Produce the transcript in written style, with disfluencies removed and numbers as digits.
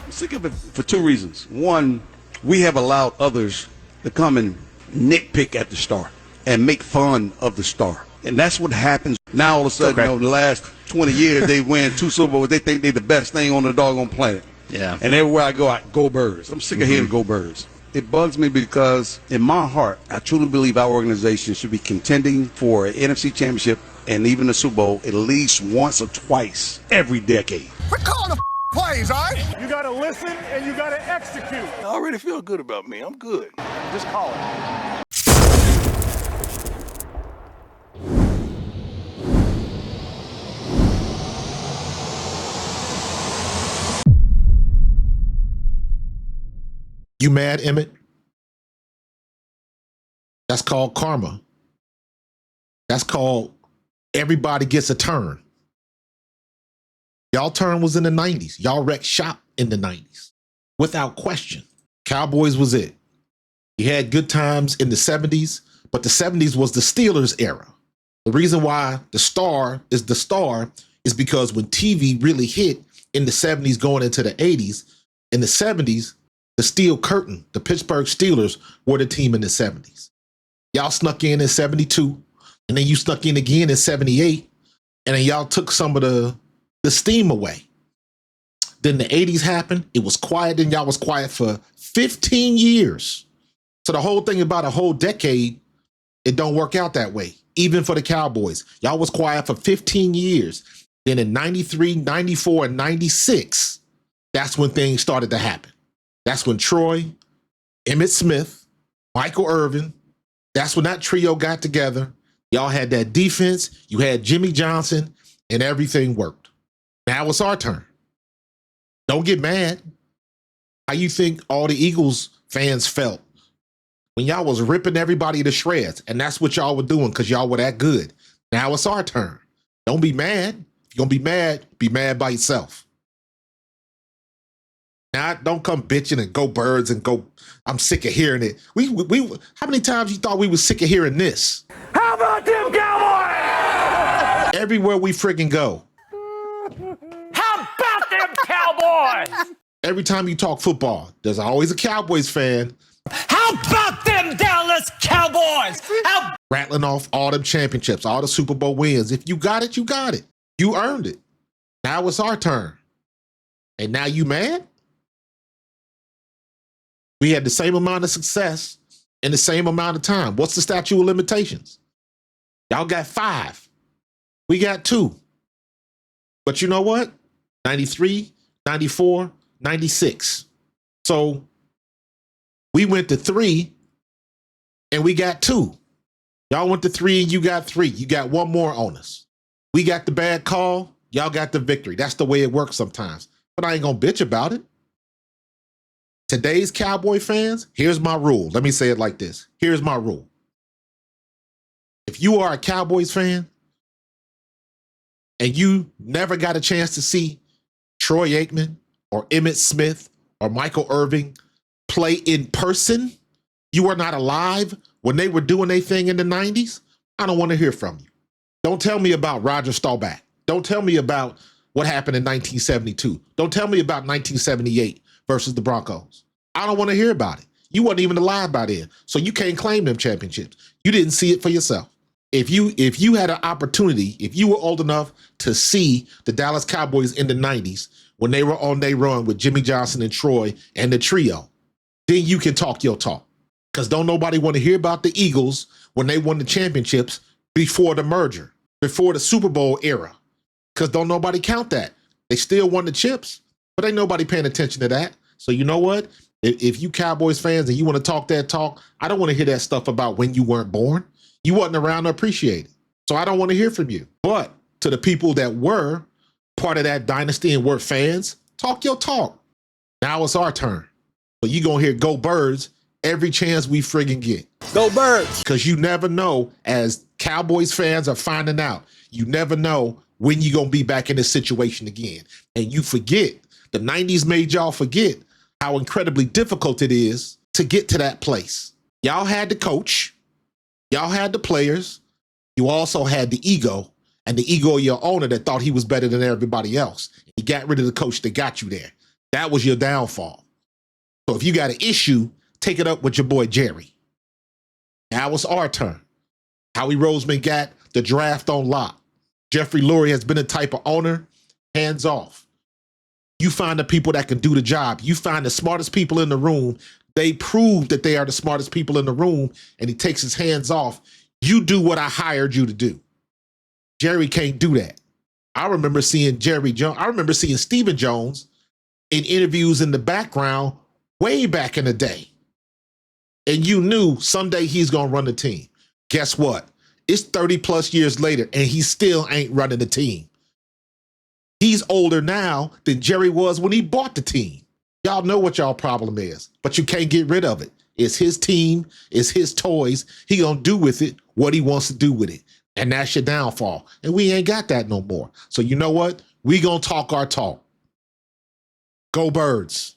I'm sick of it for two reasons. One, we have allowed others to come and nitpick at the star and make fun of the star. And that's what happens. Now all of a sudden, you know, the last 20 years, they win 2 Super Bowls. They think they're the best thing on the doggone planet. Yeah. And everywhere I go Birds. I'm sick of hearing go Birds. It bugs me because in my heart, I truly believe our organization should be contending for an NFC championship and even a Super Bowl at least once or twice every decade. We're calling the plays, all right? You got to listen and you got to execute. I already feel good about me. I'm good. Just call it. You mad, Emmitt? That's called karma. That's called everybody gets a turn. Y'all turn was in the 90s. Y'all wrecked shop in the 90s. Without question. Cowboys was it. You had good times in the 70s, but the 70s was the Steelers era. The reason why the star is because when TV really hit in the 70s going into the 80s, in the 70s, the Steel Curtain, the Pittsburgh Steelers were the team in the 70s. Y'all snuck in 72, and then you snuck in again in 78, and then y'all took some of the steam away. Then the 80s happened. It was quiet, and y'all was quiet for 15 years. So the whole thing about a whole decade, it don't work out that way. Even for the Cowboys. Y'all was quiet for 15 years. Then in 93, 94, and 96, that's when things started to happen. That's when Troy, Emmitt Smith, Michael Irvin, that's when that trio got together. Y'all had that defense. You had Jimmy Johnson, and everything worked. Now it's our turn. Don't get mad. How you think all the Eagles fans felt when y'all was ripping everybody to shreds? And that's what y'all were doing because y'all were that good. Now it's our turn. Don't be mad. If you're going to be mad by yourself. Now, don't come bitching and go Birds and go, I'm sick of hearing it. We how many times you thought we was sick of hearing this? How about them Cowboys? Everywhere we friggin' go. How about them Cowboys? Every time you talk football, there's always a Cowboys fan. How about them Dallas Cowboys? Rattling off all them championships, all the Super Bowl wins. If you got it, you got it. You earned it. Now it's our turn. And now you mad? We had the same amount of success in the same amount of time. What's the statute of limitations? Y'all got 5. We got 2. But you know what? 93, 94, 96. So we went to 3 and we got 2. Y'all went to 3 and you got 3. You got 1 more on us. We got the bad call. Y'all got the victory. That's the way it works sometimes. But I ain't going to bitch about it. Today's Cowboy fans, here's my rule. Let me say it like this. Here's my rule. If you are a Cowboys fan and you never got a chance to see Troy Aikman or Emmitt Smith or Michael Irvin play in person, you were not alive when they were doing their thing in the 90s, I don't want to hear from you. Don't tell me about Roger Staubach. Don't tell me about what happened in 1972. Don't tell me about 1978 versus the Broncos. I don't want to hear about it. You weren't even alive by then, so you can't claim them championships. You didn't see it for yourself. If you had an opportunity, if you were old enough to see the Dallas Cowboys in the 90s when they were on their run with Jimmy Johnson and Troy and the trio, then you can talk your talk. Because don't nobody want to hear about the Eagles when they won the championships before the merger, before the Super Bowl era. Because don't nobody count that. They still won the chips, but ain't nobody paying attention to that. So you know what? If you Cowboys fans and you want to talk that talk, I don't want to hear that stuff about when you weren't born. You wasn't around to appreciate it. So I don't want to hear from you. But to the people that were part of that dynasty and were fans, talk your talk. Now it's our turn. So you going to hear Go Birds every chance we friggin' get. Go Birds. Because you never know, as Cowboys fans are finding out, you never know when you're going to be back in this situation again. And you forget, the 90s made y'all forget how incredibly difficult it is to get to that place. Y'all had the coach. Y'all had the players. You also had the ego, and the ego of your owner that thought he was better than everybody else. He got rid of the coach that got you there. That was your downfall. So if you got an issue, take it up with your boy Jerry. Now it's our turn. Howie Roseman got the draft on lock. Jeffrey Lurie has been a type of owner, hands off. You find the people that can do the job. You find the smartest people in the room. They prove that they are the smartest people in the room, and he takes his hands off. You do what I hired you to do. Jerry can't do that. I remember seeing Jerry Jones. I remember seeing Stephen Jones in interviews in the background way back in the day. And you knew someday he's going to run the team. Guess what? It's 30 plus years later, and he still ain't running the team. He's older now than Jerry was when he bought the team. Y'all know what y'all problem is, but you can't get rid of it. It's his team. It's his toys. He gonna do with it what he wants to do with it. And that's your downfall. And we ain't got that no more. So you know what? We gonna talk our talk. Go Birds.